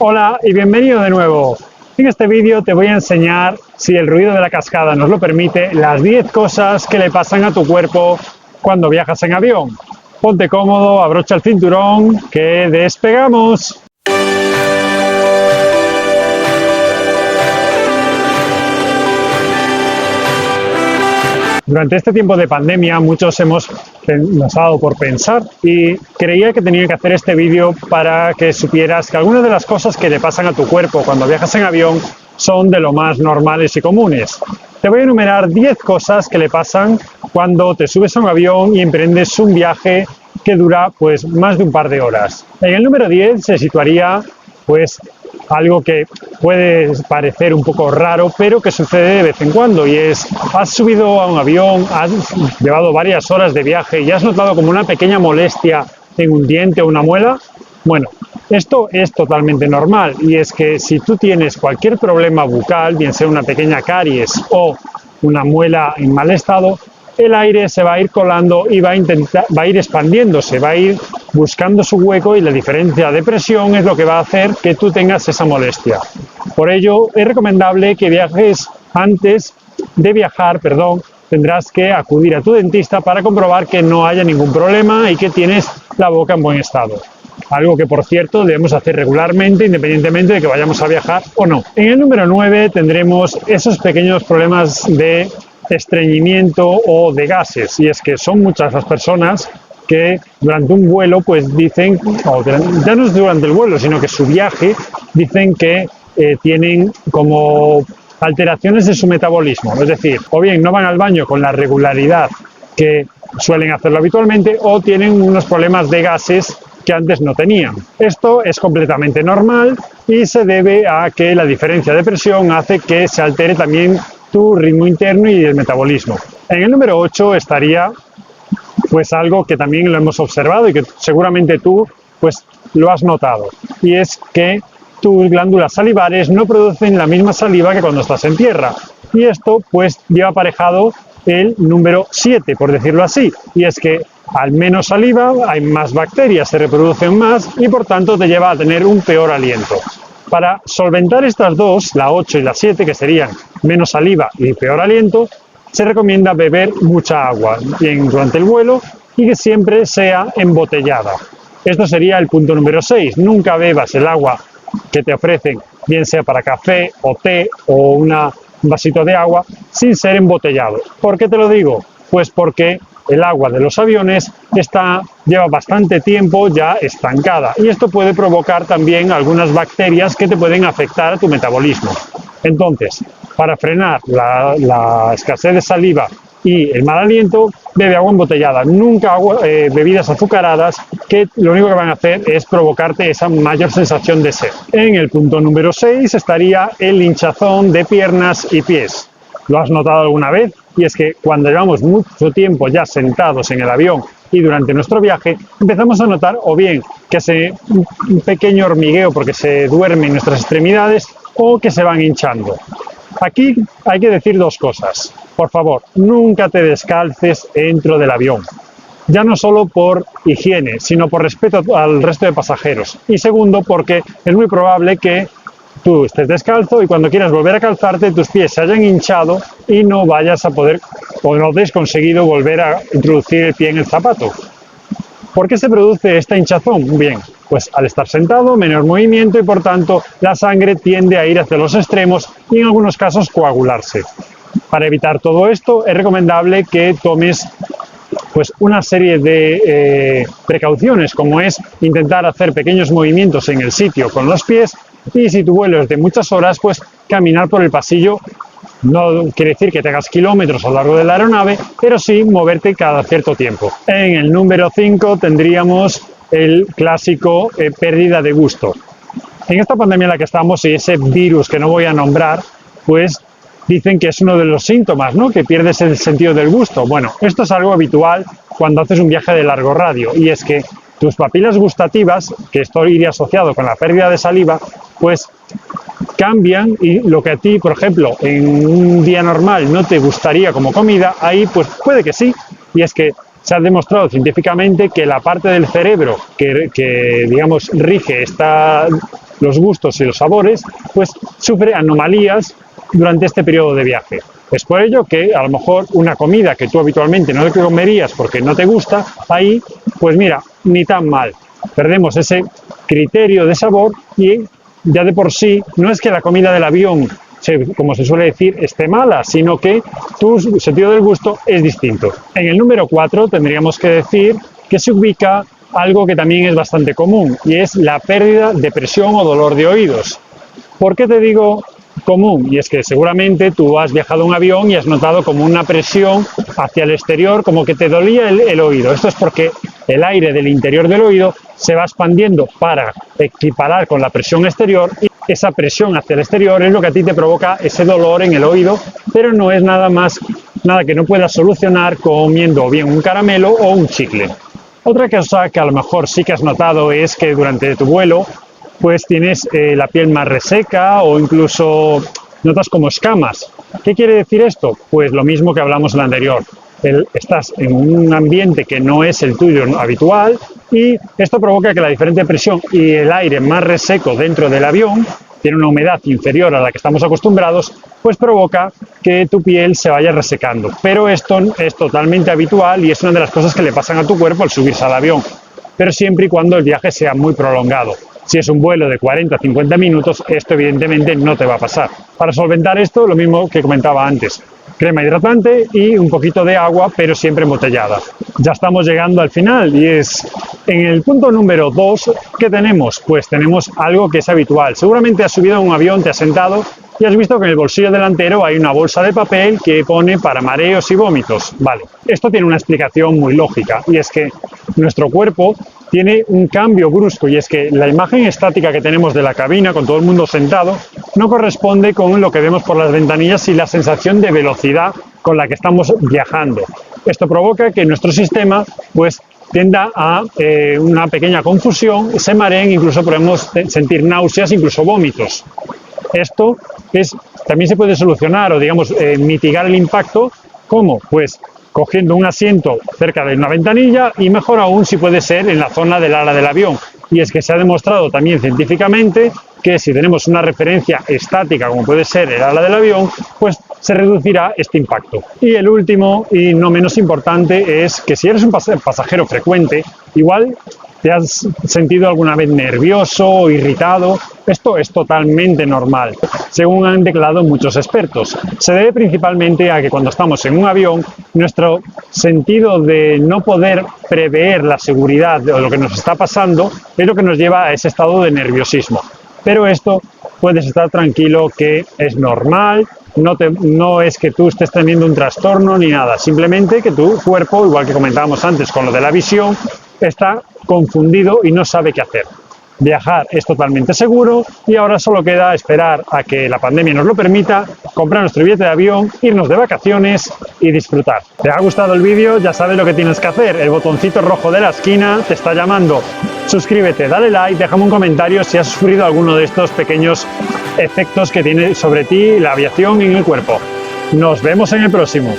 Hola y bienvenido de nuevo. En este vídeo te voy a enseñar, si el ruido de la cascada nos lo permite, las 10 cosas que le pasan a tu cuerpo cuando viajas en avión. Ponte cómodo, abrocha el cinturón, que despegamos. Durante este tiempo de pandemia muchos nos ha dado por pensar y creía que tenía que hacer este vídeo para que supieras que algunas de las cosas que le pasan a tu cuerpo cuando viajas en avión son de lo más normales y comunes. Te voy a enumerar 10 cosas que le pasan cuando te subes a un avión y emprendes un viaje que dura pues más de un par de horas. En el número 10 se situaría pues algo que puede parecer un poco raro, pero que sucede de vez en cuando, y es, has subido a un avión, has llevado varias horas de viaje y has notado como una pequeña molestia en un diente o una muela. Bueno, esto es totalmente normal, y es que si tú tienes cualquier problema bucal, bien sea una pequeña caries o una muela en mal estado, el aire se va a ir colando y va a ir expandiéndose, va a ir buscando su hueco, y la diferencia de presión es lo que va a hacer que tú tengas esa molestia. Por ello, es recomendable que antes de viajar, tendrás que acudir a tu dentista para comprobar que no haya ningún problema y que tienes la boca en buen estado. Algo que, por cierto, debemos hacer regularmente, independientemente de que vayamos a viajar o no. En el número 9 tendremos esos pequeños problemas de estreñimiento o de gases, y es que son muchas las personas que durante un vuelo pues dicen, ya no es durante el vuelo, sino que su viaje, dicen que tienen como alteraciones de su metabolismo, es decir, o bien no van al baño con la regularidad que suelen hacerlo habitualmente, o tienen unos problemas de gases que antes no tenían. Esto es completamente normal y se debe a que la diferencia de presión hace que se altere también tu ritmo interno y el metabolismo. En el número 8 estaría pues algo que también lo hemos observado y que seguramente tú pues lo has notado, y es que tus glándulas salivares no producen la misma saliva que cuando estás en tierra, y esto pues lleva aparejado el número 7, por decirlo así, y es que al menos saliva hay más bacterias, se reproducen más y por tanto te lleva a tener un peor aliento. Para solventar estas dos, la 8 y la 7, que serían menos saliva y peor aliento, se recomienda beber mucha agua durante el vuelo y que siempre sea embotellada. Esto sería el punto número 6. Nunca bebas el agua que te ofrecen, bien sea para café o té o un vasito de agua, sin ser embotellado. ¿Por qué te lo digo? Pues porque el agua de los aviones lleva bastante tiempo ya estancada, y esto puede provocar también algunas bacterias que te pueden afectar a tu metabolismo. Entonces, para frenar la escasez de saliva y el mal aliento, bebe agua embotellada, nunca bebidas azucaradas, que lo único que van a hacer es provocarte esa mayor sensación de sed. En el punto número 6 estaría el hinchazón de piernas y pies. ¿Lo has notado alguna vez? Y es que cuando llevamos mucho tiempo ya sentados en el avión y durante nuestro viaje, empezamos a notar o bien que un pequeño hormigueo porque se duermen nuestras extremidades, o que se van hinchando. Aquí hay que decir dos cosas. Por favor, nunca te descalces dentro del avión. Ya no solo por higiene, sino por respeto al resto de pasajeros. Y segundo, porque es muy probable que tú estés descalzo y cuando quieras volver a calzarte tus pies se hayan hinchado y no vayas a poder, o no hayas conseguido volver a introducir el pie en el zapato. ¿Por qué se produce esta hinchazón? Bien, pues al estar sentado, menor movimiento, y por tanto la sangre tiende a ir hacia los extremos y en algunos casos coagularse. Para evitar todo esto es recomendable que tomes pues una serie de precauciones, como es intentar hacer pequeños movimientos en el sitio con los pies, y si tu vuelo es de muchas horas, pues caminar por el pasillo. No quiere decir que tengas kilómetros a lo largo de la aeronave, pero sí moverte cada cierto tiempo. En el número 5 tendríamos el clásico pérdida de gusto. En esta pandemia en la que estamos, y ese virus que no voy a nombrar, pues dicen que es uno de los síntomas, ¿no? Que pierdes el sentido del gusto. Bueno, esto es algo habitual cuando haces un viaje de largo radio, y es que tus papilas gustativas, que esto iría asociado con la pérdida de saliva, pues cambian, y lo que a ti, por ejemplo, en un día normal no te gustaría como comida, ahí pues puede que sí, y es que se ha demostrado científicamente que la parte del cerebro que digamos, rige los gustos y los sabores, pues sufre anomalías durante este periodo de viaje. Es por ello que a lo mejor una comida que tú habitualmente no te comerías porque no te gusta, ahí, pues mira, ni tan mal. Perdemos ese criterio de sabor y ya de por sí no es que la comida del avión, como se suele decir, esté mala, sino que tu sentido del gusto es distinto. En el número 4 tendríamos que decir que se ubica algo que también es bastante común y es la pérdida de presión o dolor de oídos. ¿Por qué te digo común? Y es que seguramente tú has viajado en un avión y has notado como una presión hacia el exterior, como que te dolía el oído. Esto es porque el aire del interior del oído se va expandiendo para equiparar con la presión exterior y esa presión hacia el exterior es lo que a ti te provoca ese dolor en el oído, pero no es nada que no puedas solucionar comiendo bien un caramelo o un chicle. Otra cosa que a lo mejor sí que has notado es que durante tu vuelo pues tienes la piel más reseca o incluso notas como escamas. ¿Qué quiere decir esto? Pues lo mismo que hablamos en la anterior. Estás en un ambiente que no es el tuyo habitual y esto provoca que la diferente presión y el aire más reseco dentro del avión, tiene una humedad inferior a la que estamos acostumbrados, pues provoca que tu piel se vaya resecando. Pero esto es totalmente habitual y es una de las cosas que le pasan a tu cuerpo al subirse al avión, pero siempre y cuando el viaje sea muy prolongado. Si es un vuelo de 40 a 50 minutos, esto evidentemente no te va a pasar. Para solventar esto, lo mismo que comentaba antes, crema hidratante y un poquito de agua, pero siempre embotellada. Ya estamos llegando al final y es en el punto número 2, ¿qué tenemos? Pues tenemos algo que es habitual. Seguramente has subido a un avión, te has sentado y has visto que en el bolsillo delantero hay una bolsa de papel que pone para mareos y vómitos. Vale, esto tiene una explicación muy lógica y es que nuestro cuerpo tiene un cambio brusco y es que la imagen estática que tenemos de la cabina con todo el mundo sentado no corresponde con lo que vemos por las ventanillas y la sensación de velocidad con la que estamos viajando. Esto provoca que nuestro sistema pues tienda a una pequeña confusión, se mareen, incluso podemos sentir náuseas, incluso vómitos. Esto también se puede solucionar o digamos mitigar el impacto. ¿Cómo? Pues cogiendo un asiento cerca de una ventanilla y mejor aún si puede ser en la zona del ala del avión. Y es que se ha demostrado también científicamente que si tenemos una referencia estática como puede ser el ala del avión, pues se reducirá este impacto. Y el último y no menos importante es que si eres un pasajero frecuente, igual ¿te has sentido alguna vez nervioso o irritado? Esto es totalmente normal, según han declarado muchos expertos. Se debe principalmente a que cuando estamos en un avión, nuestro sentido de no poder prever la seguridad de lo que nos está pasando es lo que nos lleva a ese estado de nerviosismo. Pero esto puedes estar tranquilo que es normal, no es que tú estés teniendo un trastorno ni nada, simplemente que tu cuerpo, igual que comentábamos antes con lo de la visión, está confundido y no sabe qué hacer. Viajar es totalmente seguro y ahora solo queda esperar a que la pandemia nos lo permita, comprar nuestro billete de avión, irnos de vacaciones y disfrutar. ¿Te ha gustado el vídeo? Ya sabes lo que tienes que hacer. El botoncito rojo de la esquina te está llamando. Suscríbete, dale like, déjame un comentario si has sufrido alguno de estos pequeños efectos que tiene sobre ti la aviación y en el cuerpo. Nos vemos en el próximo.